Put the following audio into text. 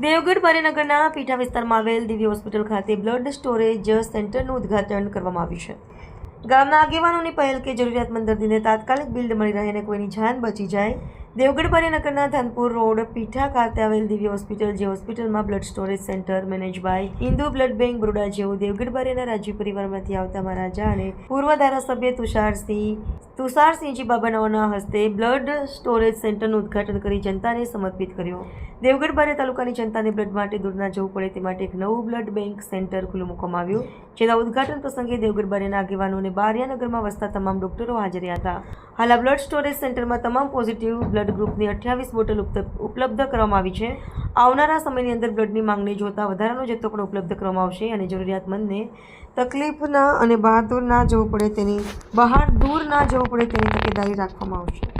દેવગઢ બારેનગરના પીઠા વિસ્તારમાં આવેલ દિવ્ય હોસ્પિટલ ખાતે બ્લડ સ્ટોરેજ સેન્ટરનું ઉદ્ઘાટન કરવામાં આવ્યું છે। ગામના આગેવાનોની પહેલ કે જરૂરિયાતમંદ દર્દીને તાત્કાલિક બિલ મળી રહે અને કોઈની જાન બચી જાય। દેવગઢ બારેનગરના ધનપુર રોડ પીઠા ખાતે આવેલ દિવ્ય હોસ્પિટલ જે હોસ્પિટલમાં blood storage centre manage by Hindu blood bank Baroda જેવું દેવગઢ બારેના રાજ્ય પરિવારમાંથી આવતા મહારાજા અને પૂર્વ ધારાસભ્ય તુષારસિંહજી બાબાનાઓના હસ્તે બ્લડ સ્ટોરેજ સેન્ટરનું ઉદ્ઘાટન કરી જનતાને સમર્પિત કર્યો। દેવગઢ બારે તાલુકાની જનતાને બ્લડ માટે દૂર ના જવું પડે તે માટે એક નવું બ્લડ બેંક સેન્ટર ખુલ્લું મૂકવામાં આવ્યું, જેના ઉદ્ઘાટન પ્રસંગે દેવગઢ બારેના આગેવાનો અને બારિયાનગરમાં વસતા તમામ ડોક્ટરો હાજર રહ્યા હતા। હાલ આ બ્લડ સ્ટોરેજ સેન્ટરમાં તમામ પોઝિટિવ બ્લડ ગ્રુપની 28 બોટલ ઉપલબ્ધ કરવામાં આવી છે। આવનારા સમયની અંદર બ્લડની માંગણી જોતા વધારાનો જથ્થો પણ ઉપલબ્ધ કરવામાં આવશે અને જરૂરિયાતમંદને તકલીફ ના અને બહાર દૂર ના જવું પડે તેની તકેદારી રાખવામાં આવશે।